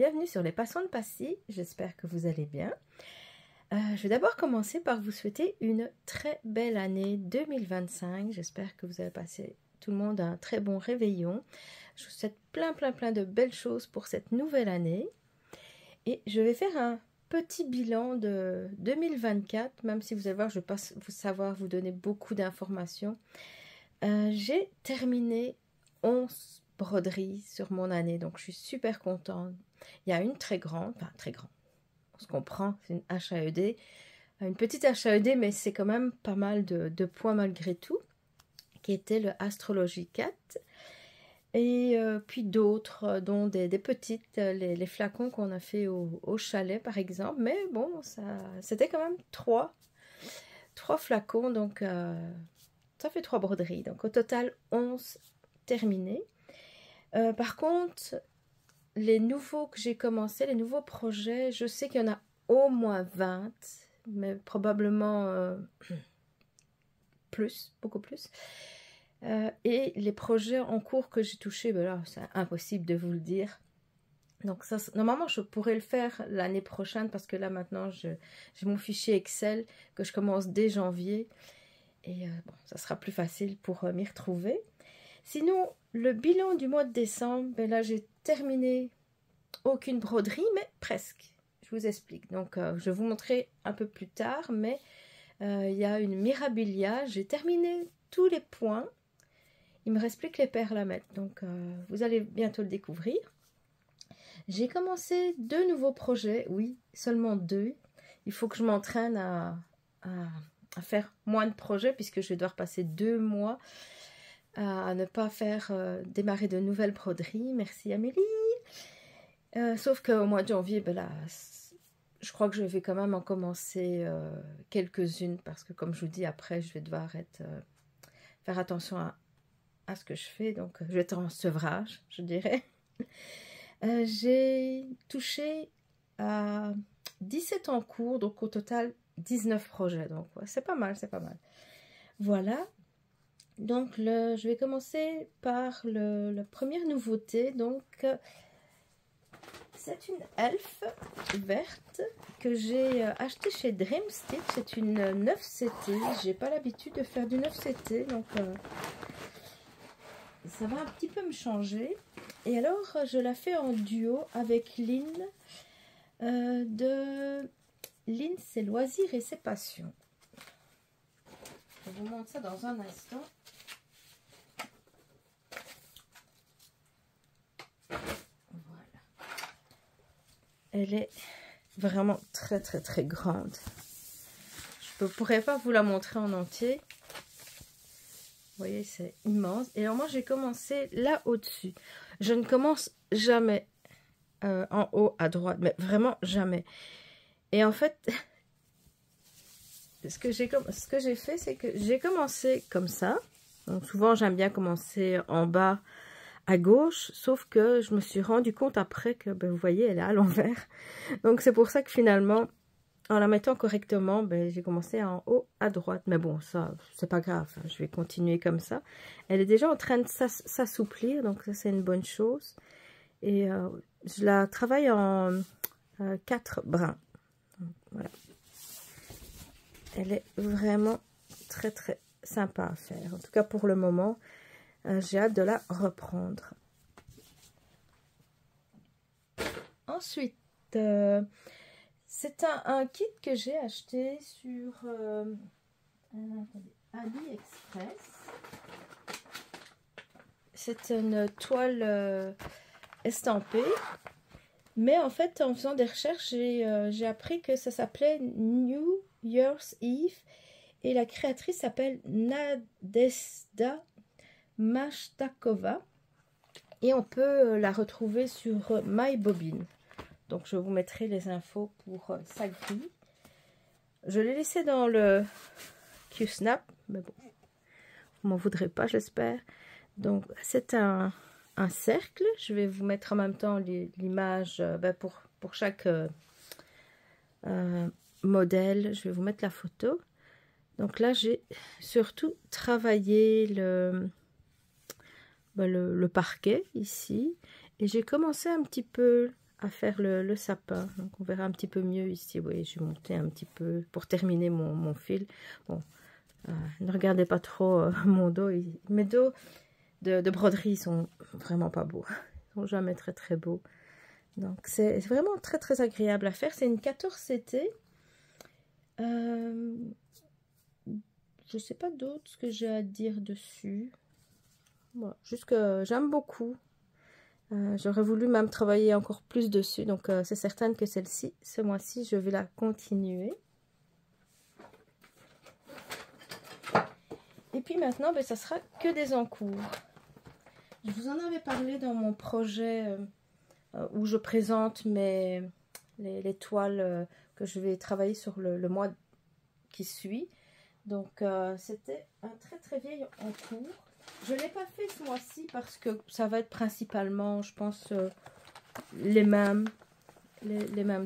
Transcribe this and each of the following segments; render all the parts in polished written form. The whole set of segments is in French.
bienvenue sur les Passons de Passy, j'espère que vous allez bien. Je vais d'abord commencer par vous souhaiter une très belle année 2025, j'espère que vous avez passé tout le monde un très bon réveillon. Je vous souhaite plein de belles choses pour cette nouvelle année et je vais faire un petit bilan de 2024, même si vous allez voir, je ne vais pas vous donner beaucoup d'informations. J'ai terminé 11 broderies sur mon année, donc je suis super contente. Il y a une très grande, on se comprend, c'est une HAED, une petite HAED, mais c'est quand même pas mal de points malgré tout, qui était le Astrologie 4. Et puis d'autres, dont des petites, les flacons qu'on a fait au chalet par exemple, mais bon, c'était quand même trois flacons, donc ça fait 3 broderies, donc au total 11 terminés. Par contre, les nouveaux que j'ai commencé, les nouveaux projets, je sais qu'il y en a au moins 20, mais probablement plus, beaucoup plus. Et les projets en cours que j'ai touchés, ben là, c'est impossible de vous le dire. Donc ça, normalement, je pourrais le faire l'année prochaine parce que là, maintenant, j'ai mon fichier Excel que je commence dès janvier. Et bon, ça sera plus facile pour m'y retrouver. Sinon, le bilan du mois de décembre, ben là, j'ai terminé aucune broderie, mais presque. Je vous explique. Donc, je vais vous montrer un peu plus tard, mais il y a une Mirabilia. J'ai terminé tous les points. Il me reste plus que les perles à mettre. Donc, vous allez bientôt le découvrir. J'ai commencé 2 nouveaux projets. Oui, seulement 2. Il faut que je m'entraîne à faire moins de projets puisque je vais devoir passer 2 mois à ne pas faire démarrer de nouvelles broderies. Merci Amélie. Sauf qu'au mois de janvier, ben là, je crois que je vais quand même en commencer quelques-unes parce que comme je vous dis, après, je vais devoir faire attention à ce que je fais. Donc, je vais être en sevrage, je dirais. J'ai touché à 17 en cours, donc au total 19 projets. Donc, ouais, c'est pas mal, c'est pas mal. Voilà. Donc, je vais commencer par la première nouveauté. Donc, c'est une elfe verte que j'ai achetée chez Dream Stitch. C'est une 9CT. J'ai pas l'habitude de faire du 9CT, donc ça va un petit peu me changer. Et alors, je la fais en duo avec Lynn Lynn, c'est Loisirs et ses Passions. Je vous montre ça dans un instant. Elle est vraiment très grande. Je ne pourrais pas vous la montrer en entier. Vous voyez, c'est immense. Et alors moi, j'ai commencé là au-dessus. Je ne commence jamais en haut à droite, mais vraiment jamais. Et en fait, ce que j'ai fait, c'est que j'ai commencé comme ça. Donc souvent, j'aime bien commencer en bas à gauche, sauf que je me suis rendu compte après que, ben, vous voyez, elle est à l'envers. Donc c'est pour ça que finalement, en la mettant correctement, ben, j'ai commencé en haut à droite. Mais bon, ça, c'est pas grave, je vais continuer comme ça. Elle est déjà en train de s'assouplir, donc ça c'est une bonne chose. Et je la travaille en 4 brins. Donc, voilà. Elle est vraiment très sympa à faire. En tout cas pour le moment. J'ai hâte de la reprendre. Ensuite, c'est un kit que j'ai acheté sur AliExpress. C'est une toile estampée. Mais en fait, en faisant des recherches, j'ai appris que ça s'appelait New Year's Eve. Et la créatrice s'appelle Nadezhda Mashtakova et on peut la retrouver sur MyBobine. Donc je vous mettrai les infos pour sa grille. Je l'ai laissé dans le Q-Snap, mais bon, vous m'en voudrez pas, j'espère. Donc c'est un cercle. Je vais vous mettre en même temps l'image pour chaque modèle. Je vais vous mettre la photo. Donc là, j'ai surtout travaillé le parquet ici et j'ai commencé un petit peu à faire le sapin. Donc on verra un petit peu mieux ici. Oui, je vais monter un petit peu pour terminer mon fil. Bon, ne regardez pas trop mon dos. Mes dos de broderie sont vraiment pas beaux. Ils sont jamais très très beaux. Donc c'est vraiment très très agréable à faire. C'est une 14 CT. Je sais pas d'autre ce que j'ai à dire dessus. Bon, juste que j'aime beaucoup. J'aurais voulu même travailler encore plus dessus. Donc c'est certain que celle-ci, ce mois-ci, je vais la continuer. Et puis maintenant, ben, ça sera que des encours. Je vous en avais parlé dans mon projet où je présente les toiles que je vais travailler sur le mois qui suit. Donc c'était un très très vieil encours. Je ne l'ai pas fait ce mois-ci parce que ça va être principalement, je pense, les mêmes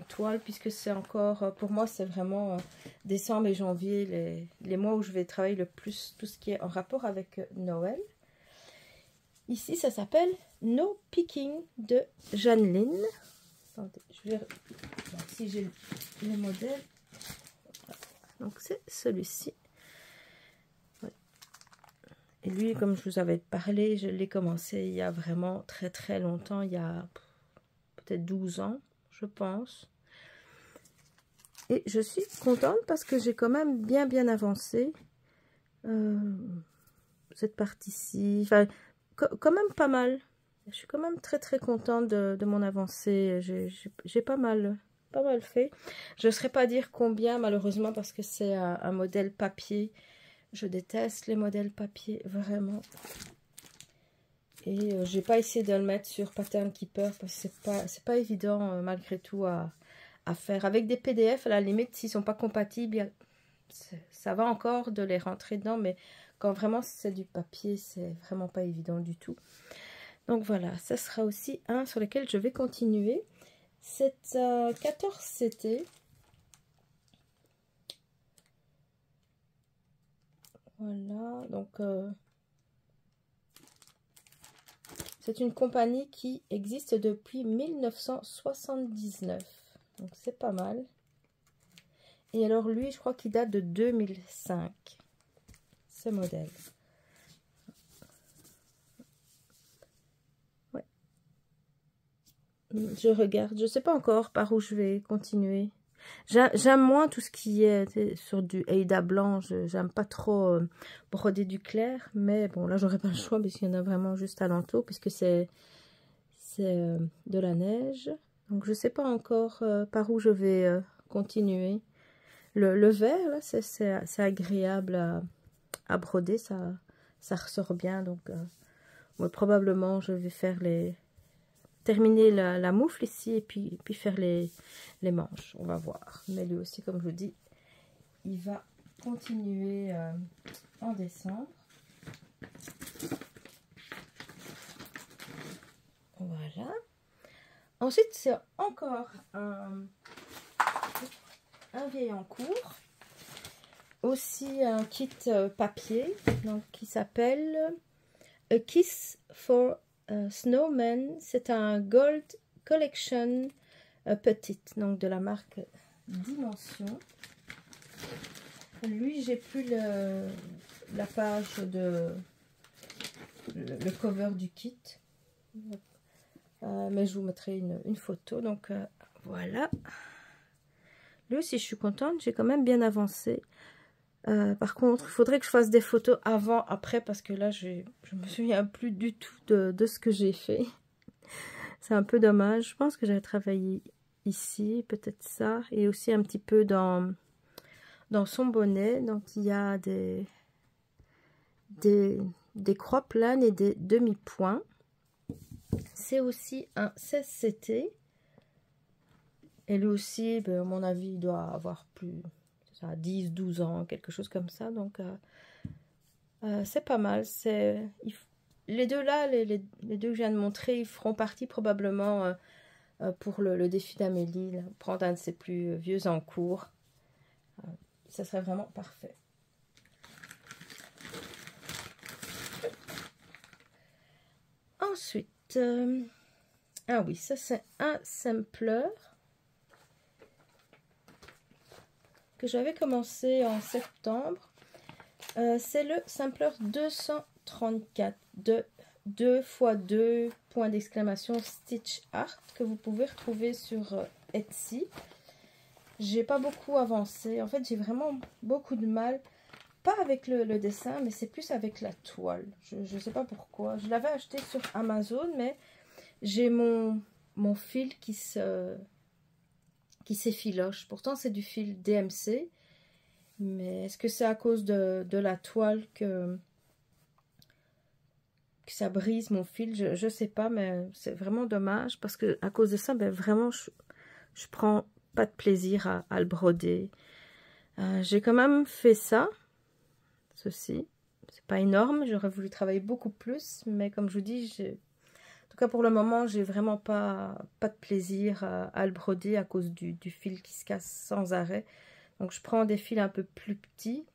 toiles, puisque c'est encore, pour moi, c'est vraiment décembre et janvier, les mois où je vais travailler le plus tout ce qui est en rapport avec Noël. Ici, ça s'appelle No Picking de Jeanneline. Attendez, je vais voir si j'ai le modèle. Donc, c'est celui-ci. Et lui, comme je vous avais parlé, je l'ai commencé il y a vraiment très très longtemps, il y a peut-être 12 ans, je pense. Et je suis contente parce que j'ai quand même bien avancé. Cette partie-ci, enfin, quand même pas mal. Je suis quand même très très contente de mon avancée. J'ai pas mal fait. Je ne saurais pas dire combien, malheureusement, parce que c'est un modèle papier. Je déteste les modèles papier, vraiment. Et j'ai pas essayé de le mettre sur Pattern Keeper parce que c'est pas évident malgré tout à faire. Avec des PDF, à la limite, s'ils sont pas compatibles, ça va encore de les rentrer dedans, mais quand vraiment c'est du papier, c'est vraiment pas évident du tout. Donc voilà, ça sera aussi un sur lequel je vais continuer. Cette 14 CT. Voilà, donc c'est une compagnie qui existe depuis 1979. Donc c'est pas mal. Et alors lui, je crois qu'il date de 2005. Ce modèle. Ouais. Je regarde. Je sais pas encore par où je vais continuer. J'aime moins tout ce qui est sur du Aida blanc. J'aime pas trop broder du clair. Mais bon, là, j'aurais pas le choix parce qu'il y en a vraiment juste alentour puisque c'est de la neige. Donc, je sais pas encore par où je vais continuer. Le vert, là, c'est agréable à broder. Ça ressort bien. Donc, ouais, probablement, je vais faire terminer la moufle ici et puis faire les manches. On va voir. Mais lui aussi, comme je vous dis, il va continuer en décembre. Voilà. Ensuite, c'est encore un vieil encours. Aussi un kit papier donc, qui s'appelle A Kiss for Snowman. C'est un Gold Collection petite, donc de la marque Dimension. Lui, j'ai plus la page le cover du kit. Mais je vous mettrai une photo. Donc voilà. Lui aussi, je suis contente. J'ai quand même bien avancé. Par contre, il faudrait que je fasse des photos avant, après, parce que là, je me souviens plus du tout de ce que j'ai fait. C'est un peu dommage. Je pense que j'avais travaillé ici, peut-être ça, et aussi un petit peu dans son bonnet. Donc, il y a des croix planes et des demi-points. C'est aussi un 16 CT. Et lui aussi, ben, à mon avis, il doit avoir plus... 10, 12 ans, quelque chose comme ça. Donc, c'est pas mal. Les deux là, les deux que je viens de montrer, ils feront partie probablement pour le défi d'Amélie. Prendre un de ses plus vieux en cours. Ça serait vraiment parfait. Ensuite, Ah oui, ça c'est un sampler que j'avais commencé en septembre. C'est le sampler 234 de 2 x 2 points d'exclamation Stitch Art que vous pouvez retrouver sur Etsy. J'ai pas beaucoup avancé. En fait, j'ai vraiment beaucoup de mal. Pas avec le dessin, mais c'est plus avec la toile. Je sais pas pourquoi. Je l'avais acheté sur Amazon, mais j'ai mon fil qui s'effiloche. Pourtant, c'est du fil DMC. Mais est-ce que c'est à cause de la toile que ça brise mon fil? Je sais pas, mais c'est vraiment dommage. Parce que à cause de ça, ben, vraiment, je prends pas de plaisir à le broder. J'ai quand même fait ça. Ceci. C'est pas énorme. J'aurais voulu travailler beaucoup plus. Mais comme je vous dis, en tout cas pour le moment, j'ai vraiment pas de plaisir à le broder à cause du fil qui se casse sans arrêt. Donc je prends des fils un peu plus petits,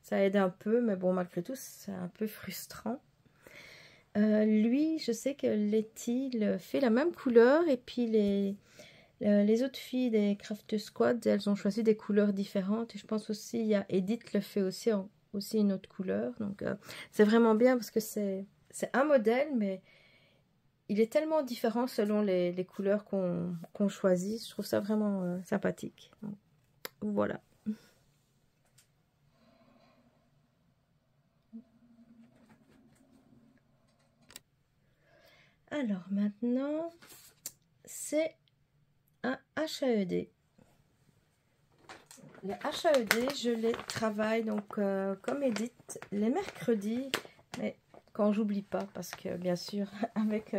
ça aide un peu, mais bon, malgré tout, c'est un peu frustrant. Lui, je sais que Letty fait la même couleur, et puis les autres filles des Craft Squad, elles ont choisi des couleurs différentes, et je pense aussi, il y a Edith le fait aussi une autre couleur, donc c'est vraiment bien, parce que c'est un modèle, mais il est tellement différent selon les couleurs qu'on choisit, je trouve ça vraiment sympathique. Donc, voilà. Alors maintenant, c'est un HAED. Le HAED, je les travaille donc comme Edith les mercredis, mais quand j'oublie pas, parce que bien sûr, avec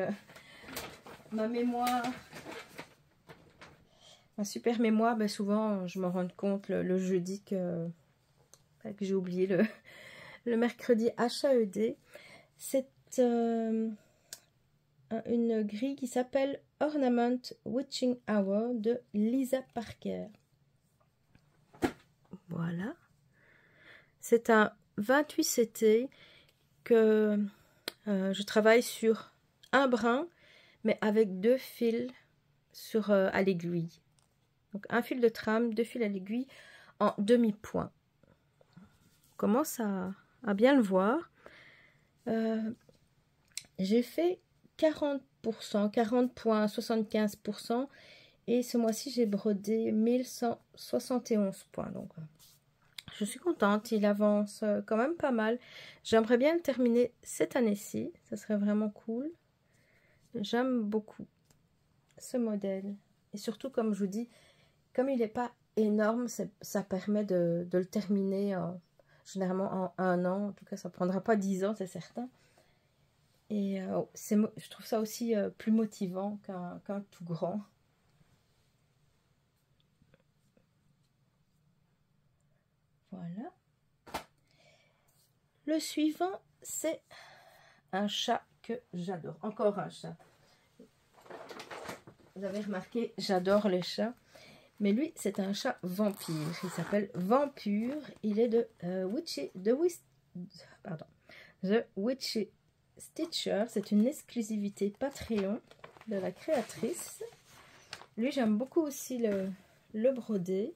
ma mémoire, ma super mémoire, ben souvent je me rends compte le jeudi que j'ai oublié le mercredi HAED. C'est une grille qui s'appelle Ornament Witching Hour de Lisa Parker. Voilà. C'est un 28 CT que je travaille sur un brin, mais avec 2 fils à l'aiguille. Donc un fil de trame, 2 fils à l'aiguille en demi-point. On commence à bien le voir. J'ai fait 40%, 40,75%, et ce mois-ci j'ai brodé 1171 points. Donc je suis contente, il avance quand même pas mal. J'aimerais bien le terminer cette année-ci, ça serait vraiment cool. J'aime beaucoup ce modèle. Et surtout, comme je vous dis, comme il n'est pas énorme, ça permet de le terminer généralement en 1 an. En tout cas, ça ne prendra pas 10 ans, c'est certain. Et je trouve ça aussi plus motivant qu'un tout grand. Voilà. Le suivant, c'est un chat que j'adore. Encore un chat. Vous avez remarqué, j'adore les chats. Mais lui, c'est un chat vampire. Il s'appelle Vampure. Il est de The Witchy Stitcher. C'est une exclusivité Patreon de la créatrice. Lui, j'aime beaucoup aussi le brodé.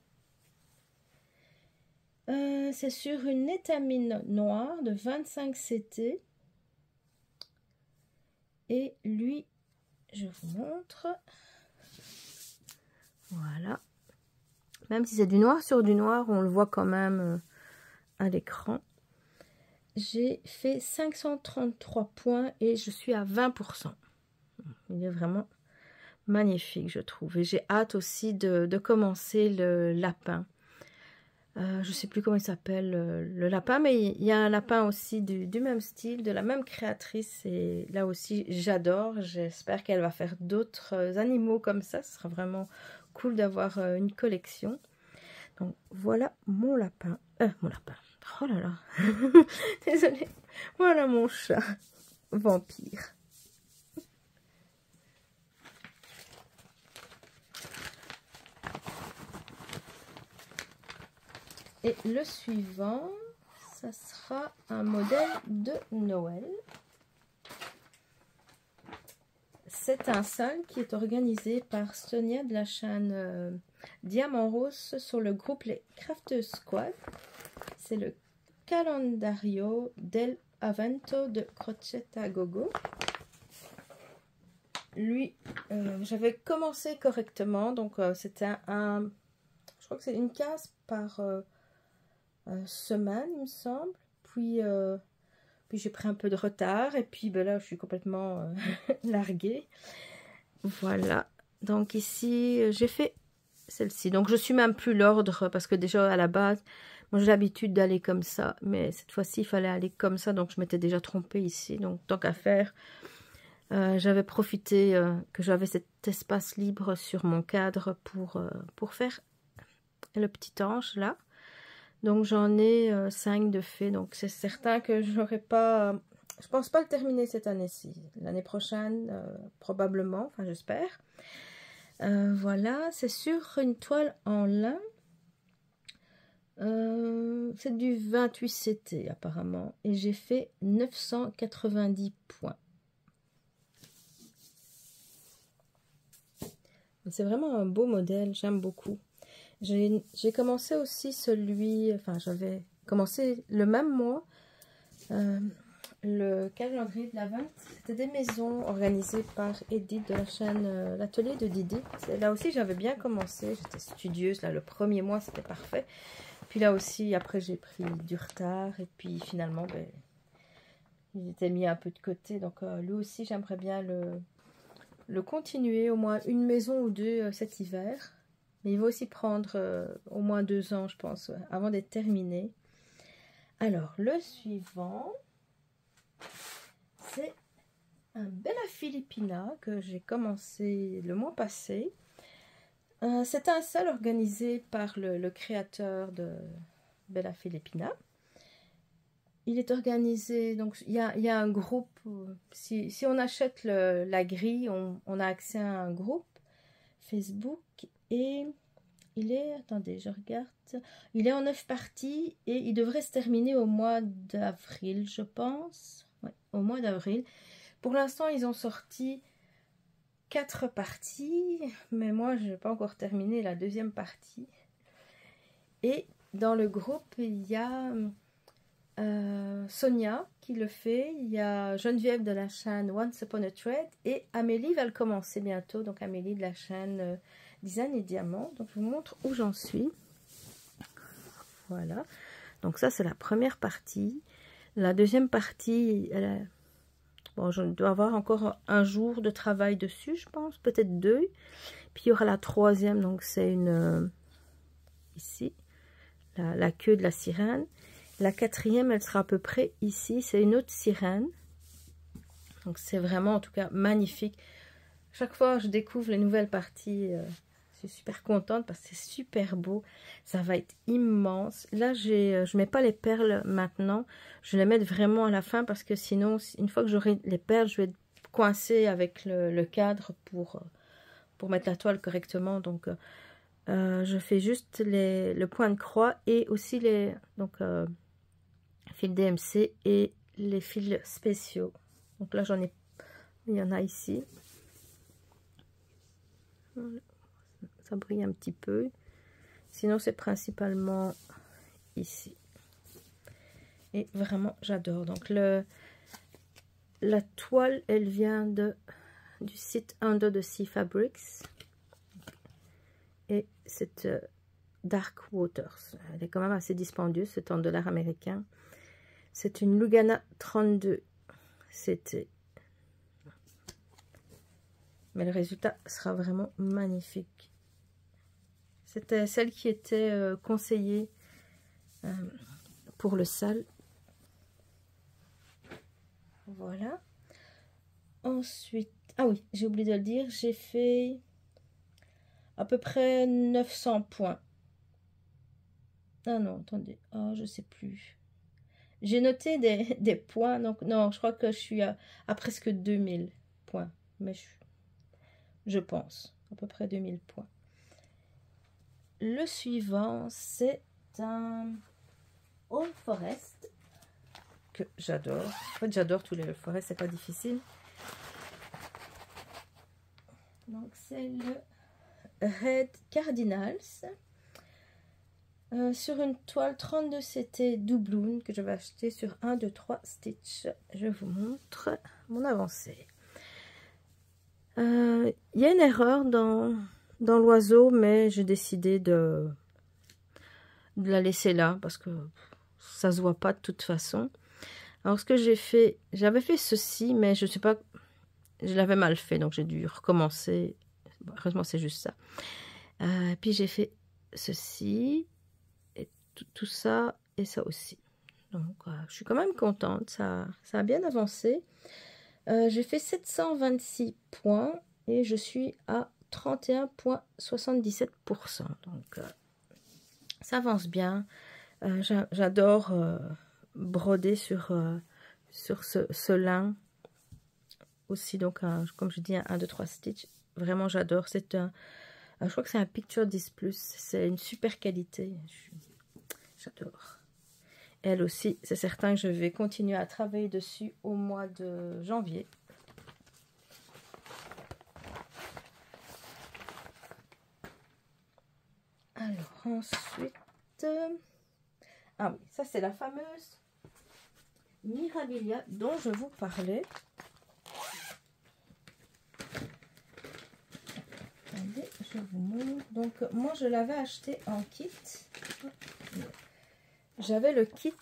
C'est sur une étamine noire de 25 CT. Et lui, je vous montre. Voilà. Même si c'est du noir sur du noir, on le voit quand même à l'écran. J'ai fait 533 points et je suis à 20%. Il est vraiment magnifique, je trouve. Et j'ai hâte aussi de commencer le lapin. Je ne sais plus comment il s'appelle, le lapin, mais il y a un lapin aussi du même style, de la même créatrice. Et là aussi, j'adore. J'espère qu'elle va faire d'autres animaux comme ça. Ce sera vraiment cool d'avoir une collection. Donc, voilà mon lapin. Mon lapin. Oh là là. Désolée. Voilà mon chat vampire. Et le suivant, ça sera un modèle de Noël. C'est un sale qui est organisé par Sonia de la chaîne Diamant Rose sur le groupe Les Crafters Squad. C'est le Calendario del Avento de Crocetta Gogo. Lui, j'avais commencé correctement, donc c'était je crois que c'est une case par semaine, il me semble. Puis j'ai pris un peu de retard et puis ben là, je suis complètement larguée. Voilà, donc ici, j'ai fait celle-ci. Donc, je suis même plus l'ordre parce que déjà, à la base, moi, j'ai l'habitude d'aller comme ça. Mais cette fois-ci, il fallait aller comme ça. Donc, je m'étais déjà trompée ici. Donc, tant qu'à faire, j'avais profité que j'avais cet espace libre sur mon cadre pour faire le petit ange, là. Donc, j'en ai 5 de fait. Donc, c'est certain que je n'aurai pas... je pense pas le terminer cette année-ci. L'année prochaine, probablement. Enfin, j'espère. Voilà, c'est sur une toile en lin. C'est du 28 CT apparemment. Et j'ai fait 990 points. C'est vraiment un beau modèle, j'aime beaucoup. J'ai commencé aussi celui... Enfin, j'avais commencé le même mois. Le calendrier de l'Avent, c'était des maisons organisées par Edith de la chaîne L'Atelier de Didi. Là aussi, j'avais bien commencé, j'étais studieuse. Là, le premier mois, c'était parfait. Puis là aussi, après, j'ai pris du retard. Et puis finalement, ben, il était mis un peu de côté. Donc, lui aussi, j'aimerais bien le continuer, au moins une maison ou deux cet hiver. Mais il va aussi prendre au moins 2 ans, je pense, avant d'être terminé. Alors, le suivant... c'est un Bella Filipina que j'ai commencé le mois passé. C'est un sale organisé par le créateur de Bella Filipina. Il est organisé, donc il y a un groupe. Si on achète la grille, on a accès à un groupe Facebook. Et il est, attendez, je regarde. Il est en 9 parties et il devrait se terminer au mois d'avril, je pense. Ouais, au mois d'avril. Pour l'instant, ils ont sorti 4 parties, mais moi, je n'ai pas encore terminé la deuxième partie. Et dans le groupe, il y a Sonia qui le fait, il y a Geneviève de la chaîne Once Upon a Thread et Amélie va le commencer bientôt, donc Amélie de la chaîne Design et Diamant. Donc, je vous montre où j'en suis. Voilà. Donc, ça, c'est la première partie. La deuxième partie, elle a... Bon, je dois avoir encore un jour de travail dessus, je pense, peut-être 2. Puis il y aura la troisième, donc c'est une... ici, la queue de la sirène. La quatrième, elle sera à peu près ici, c'est une autre sirène. Donc c'est vraiment, en tout cas, magnifique. Chaque fois que je découvre les nouvelles parties, je suis super contente parce que c'est super beau. Ça va être immense. Là, je mets pas les perles maintenant. Je vais les mettre vraiment à la fin parce que sinon, une fois que j'aurai les perles, je vais être coincée avec le cadre pour mettre la toile correctement. Donc, je fais juste le point de croix et aussi les fils DMC et les fils spéciaux. Donc là, il y en a ici. Voilà. Ça brille un petit peu. Sinon, c'est principalement ici. Et vraiment, j'adore. Donc, la toile, elle vient du site Under the Sea Fabrics. Et c'est Dark Waters. Elle est quand même assez dispendieuse. C'est en dollars américains. C'est une Lugana 32. C'était... Mais le résultat sera vraiment magnifique. C'était celle qui était conseillée pour le sale. Voilà. Ensuite, ah oui, j'ai oublié de le dire, j'ai fait à peu près 900 points. Ah non, attendez, oh, je sais plus. J'ai noté des points, donc non, je crois que je suis à presque 2000 points. Mais je pense, à peu près 2000 points. Le suivant, c'est un All Forest que j'adore. En fait, j'adore tous les All Forest, c'est pas difficile. c'est le Red Cardinals. Sur une toile 32 CT doubloon que je vais acheter sur 1, 2, 3 Stitch. Je vous montre mon avancée. Il y a une erreur dans l'oiseau, mais j'ai décidé de la laisser là parce que ça se voit pas de toute façon. Alors ce que j'ai fait, j'avais fait ceci, mais je sais pas, je l'avais mal fait, donc j'ai dû recommencer. Bon, heureusement c'est juste ça. Puis j'ai fait ceci, et tout ça, et ça aussi. Donc je suis quand même contente, ça a bien avancé. J'ai fait 726 points et je suis à 31,77%. Donc ça avance bien. J'adore broder sur ce lin aussi. Donc comme je dis, un 1, 2, 3 stitch. Vraiment j'adore. C'est un, je crois que c'est un Picture 10 Plus. C'est une super qualité. J'adore. Elle aussi, c'est certain que je vais continuer à travailler dessus au mois de janvier. Alors ensuite, ah oui, ça c'est la fameuse Mirabilia dont je vous parlais. Attendez, je vous montre. Donc moi je l'avais acheté en kit. J'avais le kit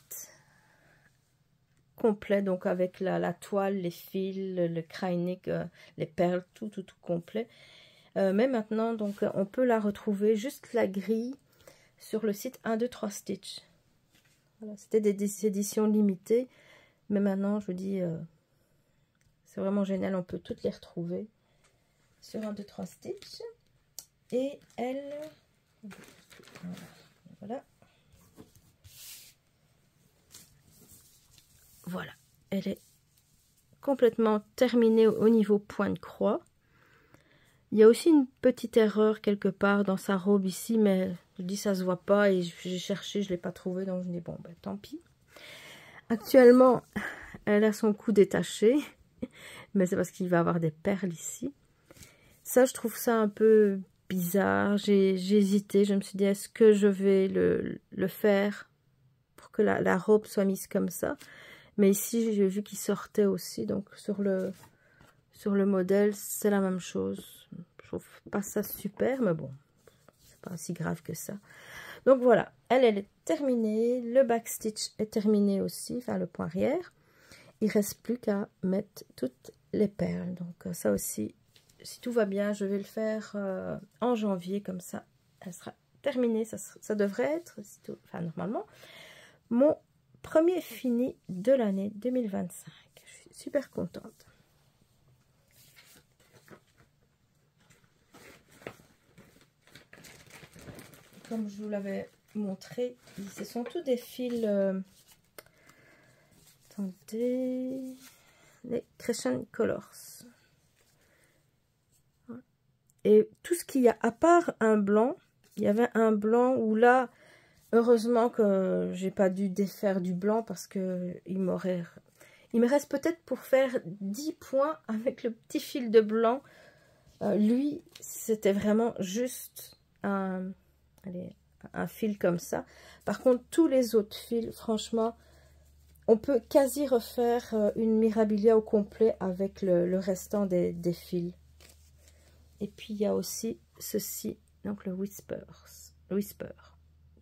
complet, donc avec la toile, les fils, le Kreinik, les perles, tout complet. Mais maintenant, donc, on peut la retrouver, juste la grille, sur le site 1, 2, 3 Stitch. Voilà, c'était des éditions limitées, mais maintenant, je vous dis, c'est vraiment génial, on peut toutes les retrouver sur 1, 2, 3 Stitch. Et elle, voilà. Voilà, elle est complètement terminée au niveau point de croix. Il y a aussi une petite erreur quelque part dans sa robe ici, mais je dis ça se voit pas et j'ai cherché, je l'ai pas trouvé, donc je dis bon ben tant pis. Actuellement, elle a son cou détaché, mais c'est parce qu'il va avoir des perles ici. Ça, je trouve ça un peu bizarre. J'ai hésité, je me suis dit est-ce que je vais le faire pour que la robe soit mise comme ça. Mais ici, j'ai vu qu'il sortait aussi, donc sur le modèle, c'est la même chose. Je trouve pas ça super, mais bon, c'est pas si grave que ça. Donc voilà, elle est terminée. Le backstitch est terminé aussi, enfin le point arrière. Il reste plus qu'à mettre toutes les perles. Donc ça aussi, si tout va bien, je vais le faire en janvier, comme ça, elle sera terminée. Ça devrait être, enfin normalement, mon premier fini de l'année 2025. Je suis super contente. Comme je vous l'avais montré, ce sont tous des fils, attendez, les Crescent Colors. Et tout ce qu'il y a, à part un blanc, il y avait un blanc où là, heureusement que j'ai pas dû défaire du blanc parce que il me reste peut-être pour faire 10 points avec le petit fil de blanc. Lui, c'était vraiment juste un fil comme ça. Par contre, tous les autres fils, franchement, on peut quasi refaire une Mirabilia au complet avec le restant des fils. Et puis, il y a aussi ceci, donc le Whisper,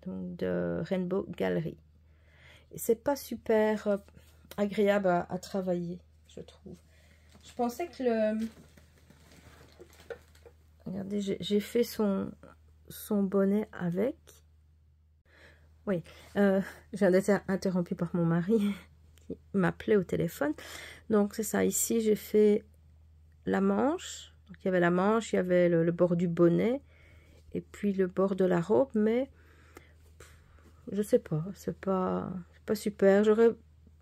donc de Rainbow Gallery. C'est pas super agréable à travailler, je trouve. Je pensais que regardez, j'ai fait son bonnet avec. Oui, je viens d'être interrompue par mon mari qui m'appelait au téléphone. Donc c'est ça, ici j'ai fait la manche. Donc il y avait la manche, il y avait le bord du bonnet et puis le bord de la robe, mais je sais pas, c'est pas super. J'aurais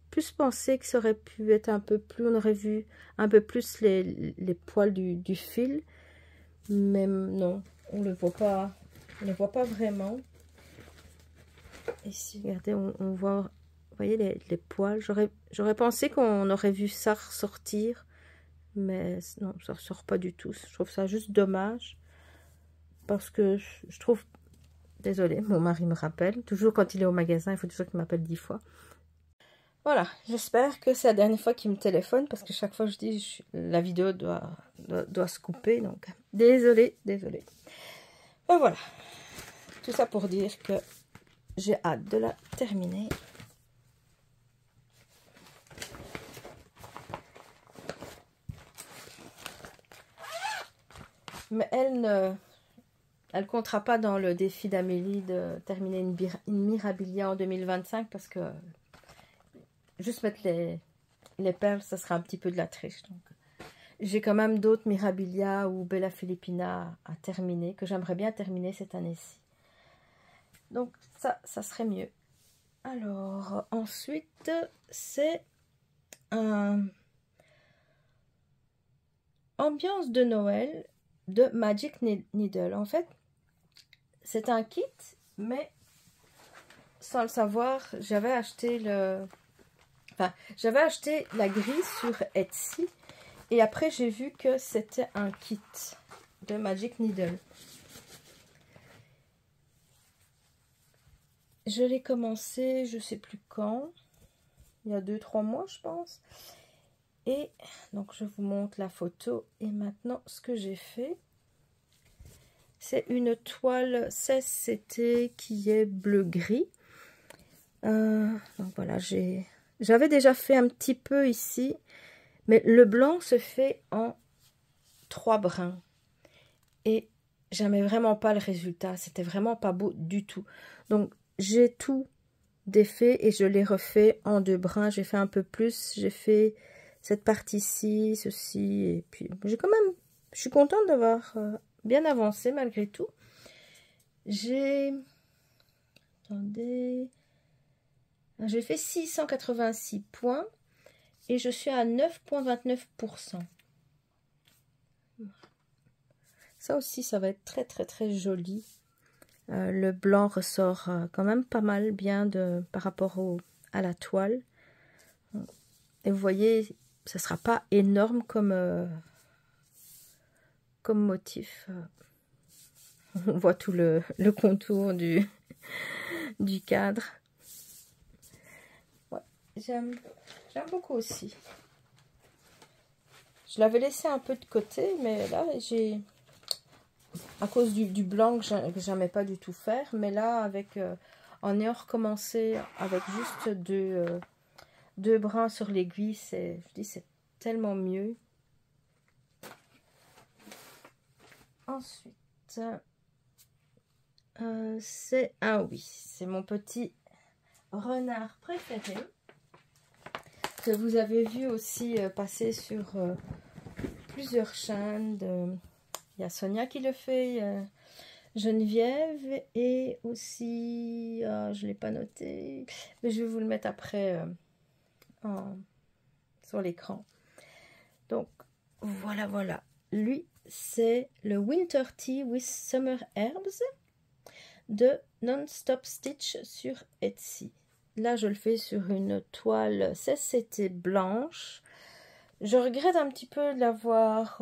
plus pensé que ça aurait pu être un peu plus, on aurait vu un peu plus les poils du fil, mais non, on le voit pas vraiment. Ici, regardez, on voit, vous voyez les poils. J'aurais pensé qu'on aurait vu ça ressortir, mais non, ça ressort pas du tout. Je trouve ça juste dommage, parce que je trouve... Désolée, mon mari me rappelle. Toujours quand il est au magasin, il faut toujours qu'il m'appelle 10 fois. Voilà, j'espère que c'est la dernière fois qu'il me téléphone, parce que chaque fois je dis la vidéo doit se couper, donc désolée. Ben voilà, tout ça pour dire que j'ai hâte de la terminer. Mais elle comptera pas dans le défi d'Amélie de terminer une Mirabilia en 2025, parce que juste mettre les perles, ça sera un petit peu de la triche. Donc, j'ai quand même d'autres Mirabilia ou Bella Filipina à terminer, que j'aimerais bien terminer cette année-ci. Donc ça serait mieux. Alors, ensuite, c'est un ambiance de Noël de Magic Needle. En fait, c'est un kit, mais sans le savoir, j'avais acheté la grille sur Etsy, et après j'ai vu que c'était un kit de Magic Needle. Je l'ai commencé, je sais plus quand, il y a 2-3 mois je pense. Et donc je vous montre la photo. Et maintenant ce que j'ai fait, c'est une toile 16CT qui est bleu-gris. Donc voilà, j'avais déjà fait un petit peu ici, mais le blanc se fait en 3 brins. Et j'aimais vraiment pas le résultat, c'était vraiment pas beau du tout. Donc j'ai tout défait et je l'ai refait en 2 brins. J'ai fait un peu plus, j'ai fait cette partie-ci, ceci, et puis je suis contente d'avoir bien avancé malgré tout. Attendez, j'ai fait 686 points et je suis à 9,29%. Ça aussi, ça va être très très très joli. Le blanc ressort quand même pas mal bien par rapport à la toile. Et vous voyez, ça sera pas énorme comme motif. On voit tout le contour du cadre. Ouais, j'aime beaucoup aussi. Je l'avais laissé un peu de côté, mais là, à cause du blanc que j'aimais pas du tout faire, mais là, en ayant recommencé avec juste deux brins sur l'aiguille, c'est tellement mieux. Ensuite, c'est mon petit renard préféré, que vous avez vu aussi passer sur plusieurs chaînes. Il y a Sonia qui le fait, Geneviève, et aussi, je ne l'ai pas noté, mais je vais vous le mettre après sur l'écran. Donc, voilà. Lui, c'est le Winter Tea with Summer Herbs de Non-Stop Stitch sur Etsy. Là, je le fais sur une toile 16CT blanche. Je regrette un petit peu de l'avoir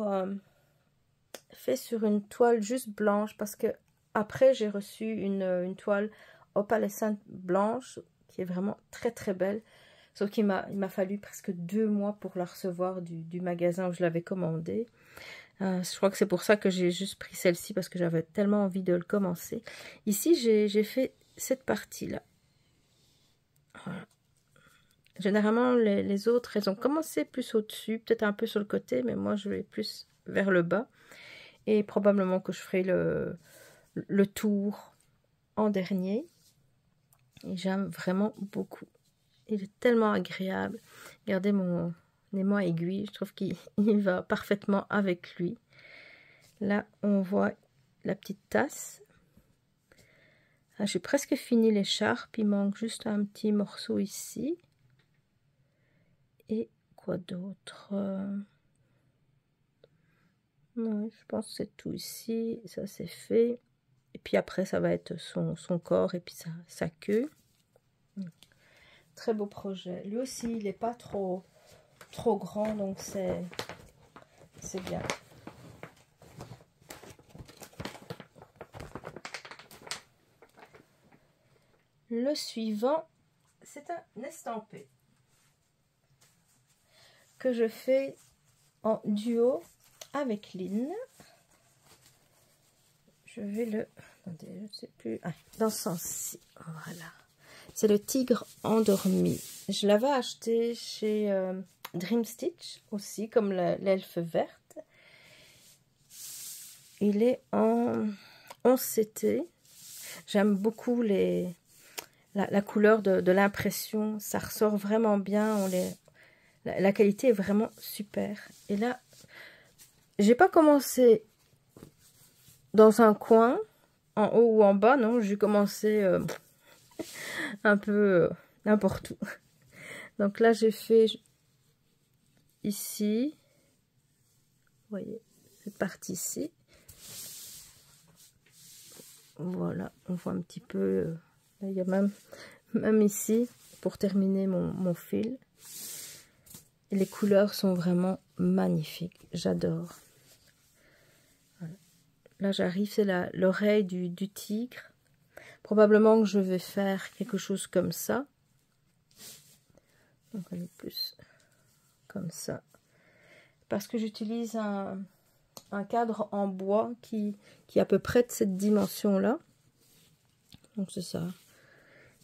fait sur une toile juste blanche, parce que après j'ai reçu une toile opalescente blanche qui est vraiment très très belle, sauf qu'il m'a fallu presque 2 mois pour la recevoir du magasin où je l'avais commandée. Je crois que c'est pour ça que j'ai juste pris celle-ci, parce que j'avais tellement envie de le commencer. Ici j'ai fait cette partie là. Voilà. Généralement les autres, elles ont commencé plus au dessus, peut-être un peu sur le côté, mais moi je vais plus vers le bas. Et probablement que je ferai le tour en dernier. Et j'aime vraiment beaucoup. Il est tellement agréable. Regardez mon aimant aiguille. Je trouve qu'il va parfaitement avec lui. Là, on voit la petite tasse. J'ai presque fini l'écharpe. Il manque juste un petit morceau ici. Et quoi d'autre? Ouais, je pense que c'est tout ici. Ça, c'est fait. Et puis après, ça va être son corps et puis sa queue. Très beau projet. Lui aussi, il n'est pas trop grand, donc c'est c'est bien. Le suivant, c'est un estampé que je fais en duo avec Lynn. Je vais le... Attendez, je ne sais plus... Ah, dans ce sens-ci, voilà. C'est le tigre endormi. Je l'avais acheté chez Dream Stitch aussi, comme l'elfe verte. Il est en 11 CT. J'aime beaucoup la couleur de l'impression. Ça ressort vraiment bien. La qualité est vraiment super. Et là, j'ai pas commencé dans un coin, en haut ou en bas, non. J'ai commencé un peu n'importe où. Donc là, j'ai fait ici. Vous voyez, cette partie-ci. Voilà, on voit un petit peu. Il y a même ici, pour terminer mon fil. Et les couleurs sont vraiment magnifiques. J'adore. Voilà. Là, j'arrive, c'est l'oreille du tigre. Probablement que je vais faire quelque chose comme ça. Donc, elle est plus comme ça. Parce que j'utilise un cadre en bois qui est à peu près de cette dimension-là. Donc, c'est ça.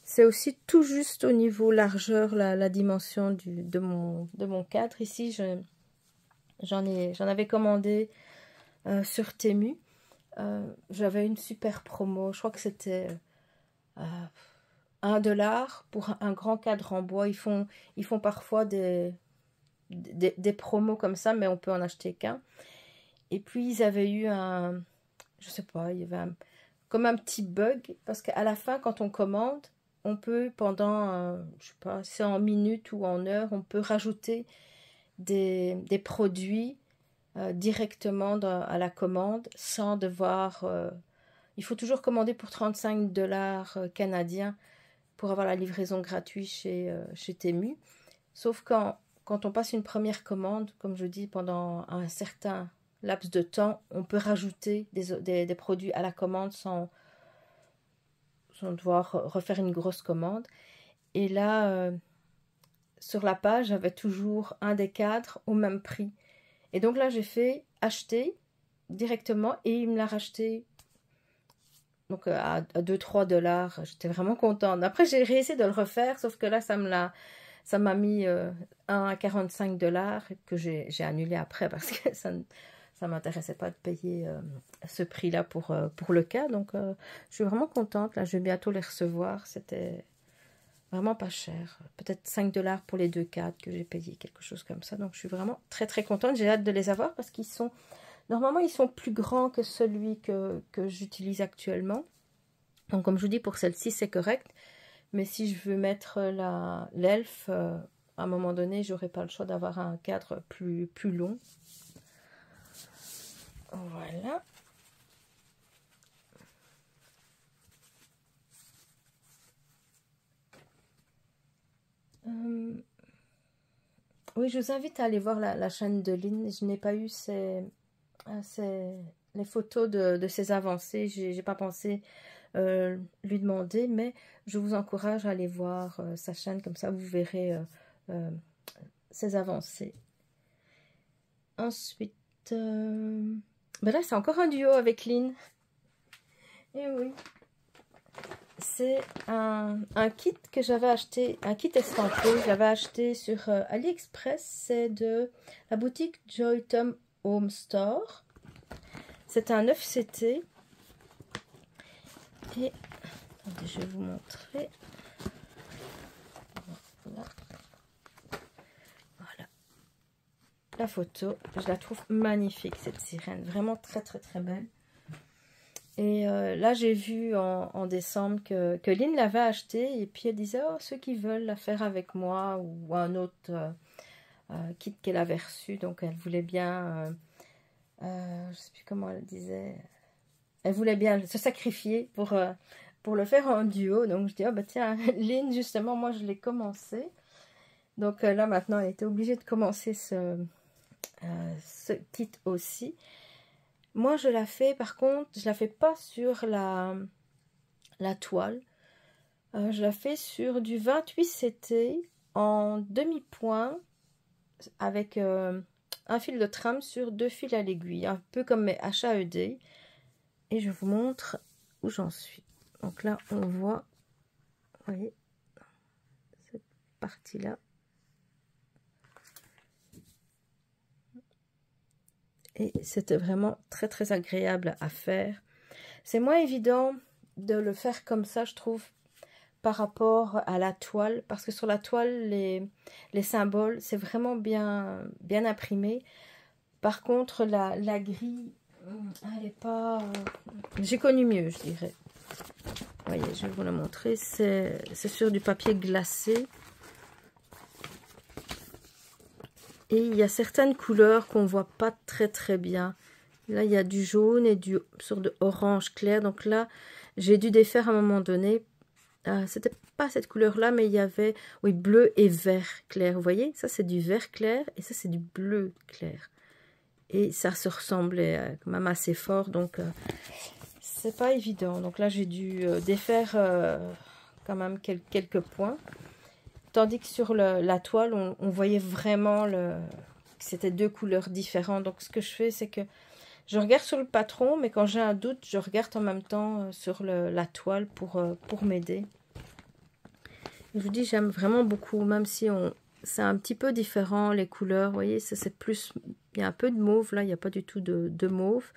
C'est aussi tout juste au niveau largeur, la dimension de mon cadre. Ici, j'en avais commandé sur Temu. J'avais une super promo. Je crois que c'était 1$ pour un grand cadre en bois. Ils font parfois des promos comme ça, mais on peut en acheter qu'un. Et puis, ils avaient eu je sais pas, il y avait comme un petit bug. Parce qu'à la fin, quand on commande, on peut pendant, je sais pas, c'est en minutes ou en heures, on peut rajouter des produits directement à la commande sans devoir... il faut toujours commander pour 35$ canadiens pour avoir la livraison gratuite chez Temu. Sauf quand on passe une première commande, comme je dis, pendant un certain laps de temps, on peut rajouter des produits à la commande sans devoir refaire une grosse commande. Et là, sur la page, j'avais toujours un des cadres au même prix. Et donc là, j'ai fait acheter directement et il me l'a racheté donc à 2-3$. J'étais vraiment contente. Après, j'ai réussi de le refaire, sauf que là, ça m'a mis 1 à 45$ que j'ai annulé après parce que ça m'intéressait pas de payer ce prix-là pour le cas. Donc, je suis vraiment contente. Là, je vais bientôt les recevoir. C'était vraiment pas cher. Peut-être 5$ pour les 2 cadres que j'ai payé, quelque chose comme ça. Donc, je suis vraiment très, très contente. J'ai hâte de les avoir parce qu'ils sont... Normalement, ils sont plus grands que celui que j'utilise actuellement. Donc, comme je vous dis, pour celle-ci, c'est correct. Mais si je veux mettre l'elfe, à un moment donné, j'aurai pas le choix d'avoir un cadre plus long. Voilà. Oui, je vous invite à aller voir la chaîne de Lynn. Je n'ai pas eu les photos de ses avancées. J'ai pas pensé lui demander, mais je vous encourage à aller voir sa chaîne. Comme ça, vous verrez ses avancées. Ensuite, ben là, c'est encore un duo avec Lynn. Et oui. C'est un kit que j'avais acheté, un kit estampé, j'avais acheté sur AliExpress, c'est de la boutique Joy Tom Home Store. C'est un 9 CT. Et attendez, je vais vous montrer. Voilà. La photo, je la trouve magnifique cette sirène, vraiment très très très belle. Et là, j'ai vu en décembre que Lynn l'avait acheté. Et puis, elle disait, oh, ceux qui veulent la faire avec moi ou un autre kit qu'elle avait reçu. Donc, elle voulait bien, je ne sais plus comment elle disait, elle voulait bien se sacrifier pour le faire en duo. Donc, je dis, oh, bah tiens, Lynn, justement, moi, je l'ai commencé. Donc, là, maintenant, elle était obligée de commencer ce kit aussi. Moi, je la fais, par contre, je la fais pas sur la toile. Je la fais sur du 28 CT en demi-point avec un fil de trame sur 2 fils à l'aiguille, un peu comme mes HAED. Et je vous montre où j'en suis. Donc là, on voit, vous voyez, cette partie-là. Et c'était vraiment très très agréable à faire. C'est moins évident de le faire comme ça, je trouve, par rapport à la toile, parce que sur la toile, les symboles, c'est vraiment bien imprimé. Par contre, la grille, elle n'est pas... J'ai connu mieux, je dirais. Vous voyez, je vais vous la montrer. C'est sur du papier glacé. Et il y a certaines couleurs qu'on ne voit pas très très bien. Là, il y a du jaune et du sorte de orange clair. Donc là, j'ai dû défaire à un moment donné. C'était pas cette couleur-là, mais il y avait, oui, bleu et vert clair. Vous voyez, ça c'est du vert clair et ça c'est du bleu clair. Et ça se ressemblait quand même assez fort, donc c'est pas évident. Donc là, j'ai dû défaire quand même quelques points. Tandis que sur la toile, on voyait vraiment que c'était 2 couleurs différentes. Donc ce que je fais, c'est que je regarde sur le patron, mais quand j'ai un doute, je regarde en même temps sur la toile pour m'aider. Je vous dis, j'aime vraiment beaucoup, même si c'est un petit peu différent, les couleurs. Vous voyez, ça c'est plus... Il y a un peu de mauve, là, il n'y a pas du tout de mauve.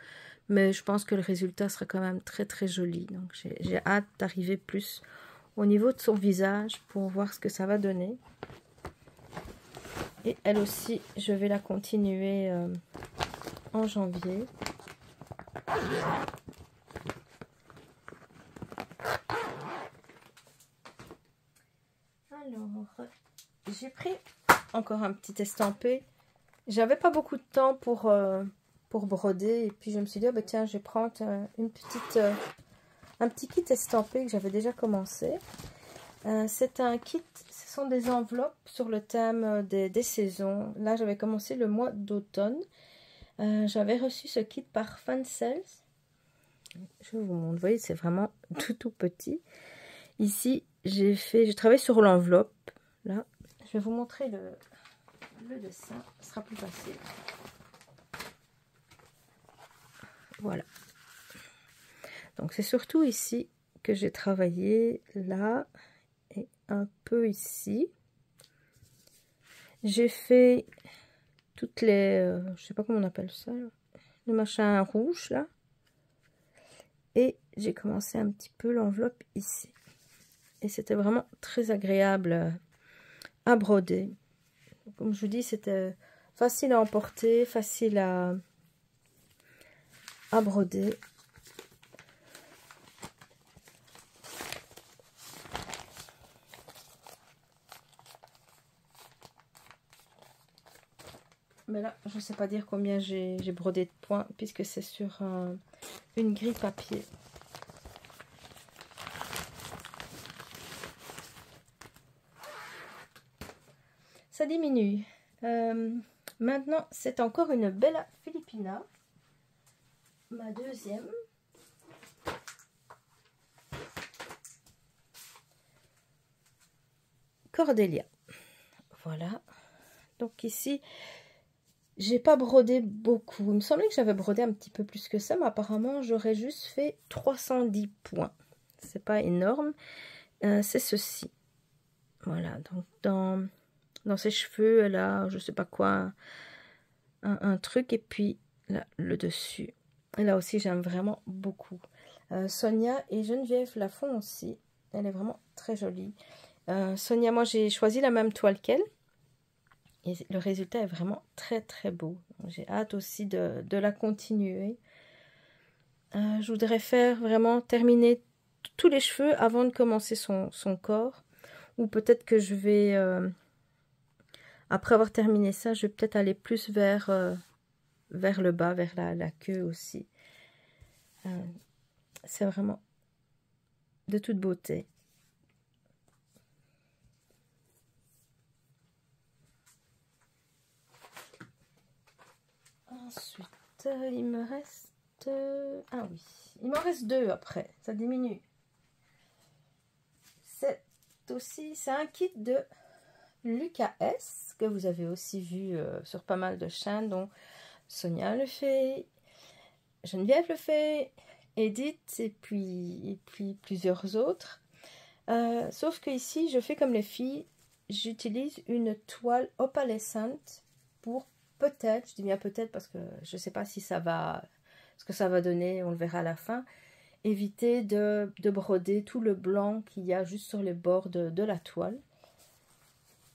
Mais je pense que le résultat sera quand même très très joli. Donc j'ai hâte d'arriver plus au niveau de son visage pour voir ce que ça va donner. Et elle aussi, je vais la continuer en janvier. Alors, j'ai pris encore un petit estampé. J'avais pas beaucoup de temps pour broder. Et puis je me suis dit, oh, bah, tiens, je vais prendre un petit kit estampé que j'avais déjà commencé. C'est un kit, ce sont des enveloppes sur le thème des saisons. Là, j'avais commencé le mois d'automne. J'avais reçu ce kit par Fansales. Je vous montre, vous voyez, c'est vraiment tout petit. Ici, j'ai travaillé sur l'enveloppe. Là, je vais vous montrer le dessin, ce sera plus facile. Voilà. Donc, c'est surtout ici que j'ai travaillé, là et un peu ici. J'ai fait toutes les... je sais pas comment on appelle ça, là, le machin rouge, là. Et j'ai commencé un petit peu l'enveloppe ici. Et c'était vraiment très agréable à broder. Comme je vous dis, c'était facile à emporter, facile à broder. Mais là, je ne sais pas dire combien j'ai brodé de points, puisque c'est sur une grille papier. Ça diminue. Maintenant, c'est encore une Bella Filipina. Ma deuxième. Cordelia. Voilà. Donc ici, j'ai pas brodé beaucoup. Il me semblait que j'avais brodé un petit peu plus que ça, mais apparemment, j'aurais juste fait 310 points. C'est pas énorme. C'est ceci. Voilà. Donc, dans ses cheveux, elle a, je sais pas quoi, un truc. Et puis, là, le dessus. Et là aussi, j'aime vraiment beaucoup. Sonia et Geneviève la font aussi. Elle est vraiment très jolie. Sonia, moi, j'ai choisi la même toile qu'elle. Et le résultat est vraiment très très beau. J'ai hâte aussi de la continuer. Je voudrais vraiment terminer tous les cheveux avant de commencer son corps. Ou peut-être que je vais, après avoir terminé ça, je vais peut-être aller plus vers le bas, vers la queue aussi. C'est vraiment de toute beauté. Ensuite, il me reste... ah oui, il m'en reste 2 après, ça diminue. C'est un kit de Lucas S, que vous avez aussi vu sur pas mal de chaînes, dont Sonia le fait, Geneviève le fait, Edith et puis plusieurs autres. Sauf que ici, je fais comme les filles, j'utilise une toile opalescente pour peut-être, je dis bien peut-être parce que je ne sais pas si ça va, ce que ça va donner, on le verra à la fin, éviter de broder tout le blanc qu'il y a juste sur les bords de la toile.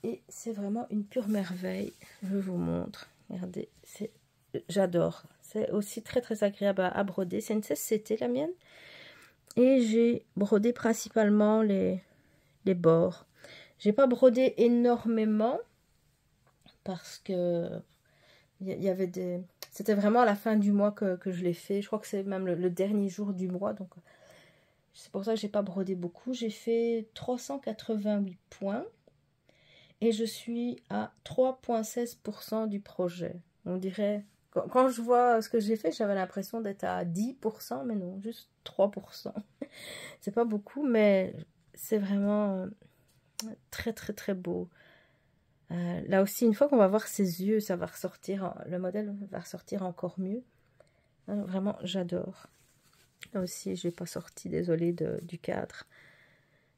Et c'est vraiment une pure merveille, je vous montre, regardez, j'adore, c'est aussi très très agréable à broder, c'est une 16CT la mienne, et j'ai brodé principalement les bords. J'ai pas brodé énormément parce que il y avait des... C'était vraiment à la fin du mois que je l'ai fait. Je crois que c'est même le dernier jour du mois. Donc c'est pour ça que j'ai pas brodé beaucoup. J'ai fait 388 points. Et je suis à 3,16% du projet. On dirait... Quand je vois ce que j'ai fait, j'avais l'impression d'être à 10%. Mais non, juste 3%. C'est pas beaucoup, mais c'est vraiment très très très beau. Là aussi, une fois qu'on va voir ses yeux, ça va ressortir, le modèle va ressortir encore mieux. Alors, vraiment, j'adore. Là aussi, je n'ai pas sorti, désolée, du cadre.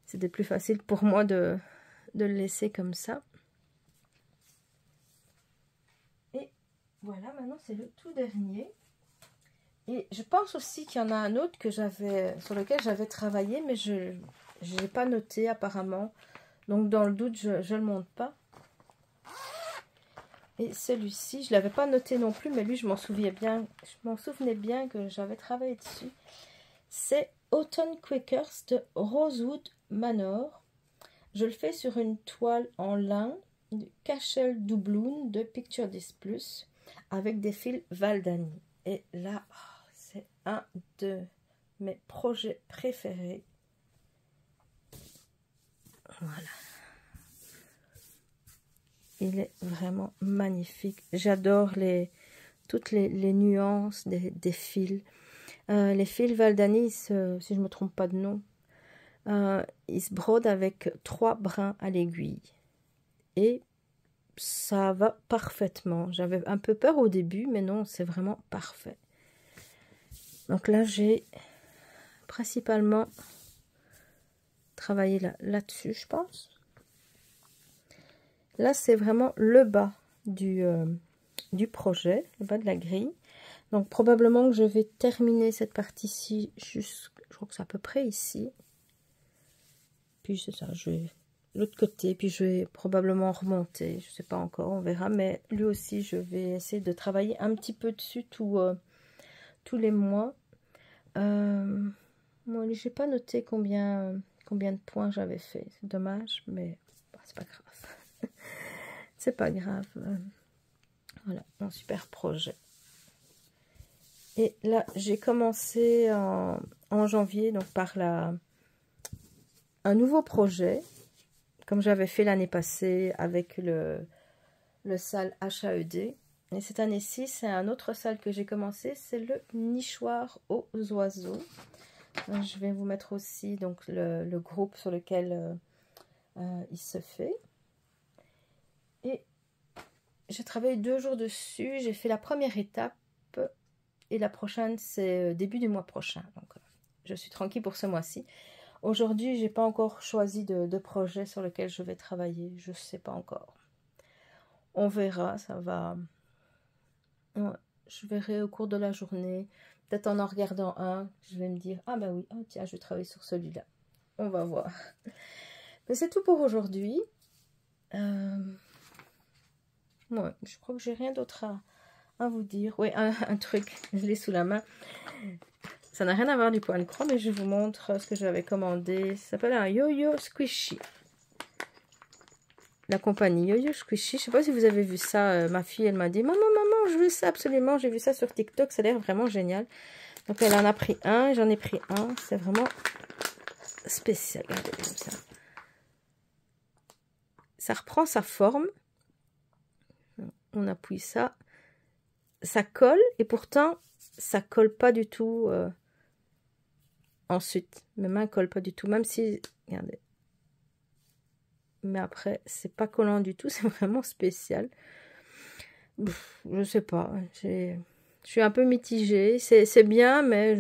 C'était plus facile pour moi de le laisser comme ça. Et voilà, maintenant c'est le tout dernier. Et je pense aussi qu'il y en a un autre sur lequel j'avais travaillé, mais je n'ai pas noté apparemment. Donc dans le doute, je ne le montre pas. Et celui-ci, je ne l'avais pas noté non plus, mais lui, je m'en souvenais bien que j'avais travaillé dessus. C'est Autumn Quakers de Rosewood Manor. Je le fais sur une toile en lin de Cashel Doubloon de Picture This Plus avec des fils Valdani. Et là, c'est un de mes projets préférés. Voilà. Il est vraiment magnifique. J'adore toutes les nuances des fils. Les fils Valdani, si je ne me trompe pas de nom, ils se brodent avec 3 brins à l'aiguille. Et ça va parfaitement. J'avais un peu peur au début, mais non, c'est vraiment parfait. Donc là, j'ai principalement travaillé là-dessus, je pense. Là, c'est vraiment le bas du projet, le bas de la grille. Donc, probablement que je vais terminer cette partie-ci, je crois que c'est à peu près ici. Puis, c'est ça, je vais l'autre côté, puis je vais probablement remonter, je ne sais pas encore, on verra. Mais lui aussi, je vais essayer de travailler un petit peu dessus tous les mois. Moi, je n'ai pas noté combien de points j'avais fait. C'est dommage, mais bon, c'est pas grave. C'est pas grave. Voilà, un super projet. Et là, j'ai commencé en janvier, donc par un nouveau projet, comme j'avais fait l'année passée avec le salle HAED. Et cette année-ci, c'est un autre salle que j'ai commencé, c'est le nichoir aux oiseaux. Je vais vous mettre aussi donc le groupe sur lequel il se fait. Et j'ai travaillé 2 jours dessus. J'ai fait la première étape et la prochaine, c'est début du mois prochain. Donc, je suis tranquille pour ce mois-ci. Aujourd'hui, j'ai pas encore choisi de projet sur lequel je vais travailler. Je sais pas encore. On verra, ça va. Ouais, je verrai au cours de la journée. Peut-être en regardant un, je vais me dire, ah ben oui, oh tiens, je vais travailler sur celui-là. On va voir. Mais c'est tout pour aujourd'hui. Ouais, je crois que j'ai rien d'autre à vous dire. Oui, un truc, je l'ai sous la main. Ça n'a rien à voir du point de croix, mais je vous montre ce que j'avais commandé. Ça s'appelle un Yo-Yo Squishy. La compagnie Yo-Yo Squishy. Je ne sais pas si vous avez vu ça. Ma fille, elle m'a dit, maman, je veux ça absolument. J'ai vu ça sur TikTok. Ça a l'air vraiment génial. Donc, elle en a pris un. J'en ai pris un. C'est vraiment spécial. Regardez comme ça. Ça reprend sa forme. On appuie ça. ça colle et pourtant ça colle pas du tout ensuite. Mes mains collent pas du tout, même si, regardez. Mais après, c'est pas collant du tout, c'est vraiment spécial. Je sais pas, je suis un peu mitigée. C'est bien, mais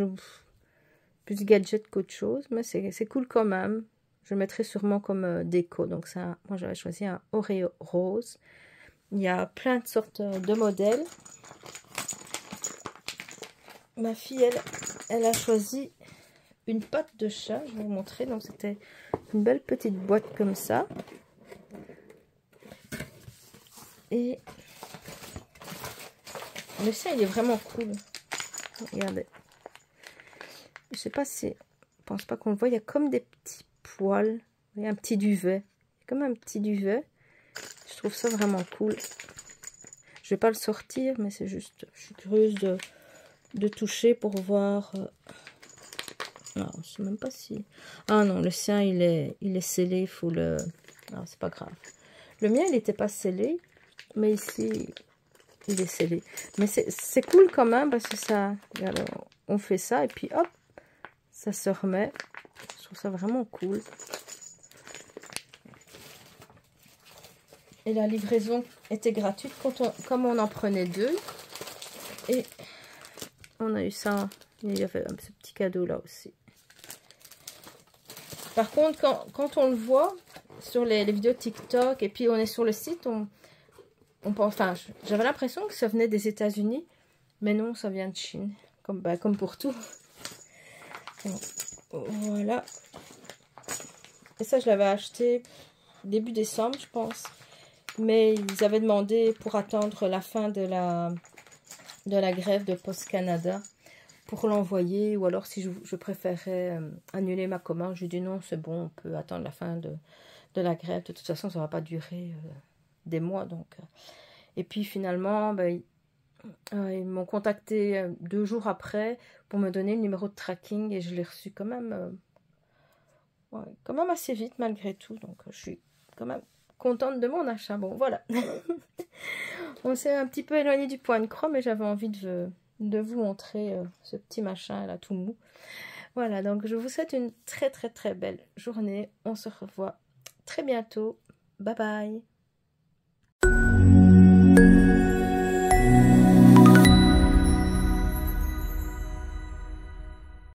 plus gadget qu'autre chose, mais c'est cool quand même. Je le mettrai sûrement comme déco. Donc ça, moi j'avais choisi un Oreo rose. Il y a plein de sortes de modèles. Ma fille, elle a choisi une patte de chat. Je vais vous montrer. Donc c'était une belle petite boîte comme ça. Et le sien, il est vraiment cool. Regardez. Je sais pas si... Je pense pas qu'on le voit. Il y a comme des petits poils. Il y a un petit duvet. Comme un petit duvet. Je trouve ça vraiment cool. Je vais pas le sortir, mais c'est juste... Je suis curieuse de toucher pour voir... Non, je sais même pas si... Ah non, le sien, il est scellé. Il faut le... Non, c'est pas grave. Le mien, il n'était pas scellé. Mais ici... il est scellé. Mais c'est cool quand même parce que ça... Regarde, on fait ça et puis hop, ça se remet. Je trouve ça vraiment cool. Et la livraison était gratuite comme on en prenait 2. Et on a eu ça. Il y avait ce petit cadeau là aussi. Par contre, quand on le voit sur les vidéos TikTok et puis on est sur le site, enfin, j'avais l'impression que ça venait des États-Unis, mais non, ça vient de Chine, comme pour tout. Voilà. Et ça, je l'avais acheté début décembre, je pense. Mais ils avaient demandé pour attendre la fin de la grève de Post Canada pour l'envoyer, ou alors si je préférais annuler ma commande. J'ai dit non, c'est bon, on peut attendre la fin de la grève. De toute façon, ça ne va pas durer des mois, donc... Et puis finalement, ben, ils m'ont contacté 2 jours après pour me donner le numéro de tracking et je l'ai reçu quand même, quand même assez vite malgré tout. Donc je suis quand même contente de mon achat. Bon, voilà. On s'est un petit peu éloigné du point de croix, mais j'avais envie de vous montrer ce petit machin là tout mou. Voilà, donc je vous souhaite une très très très belle journée. On se revoit très bientôt. Bye bye.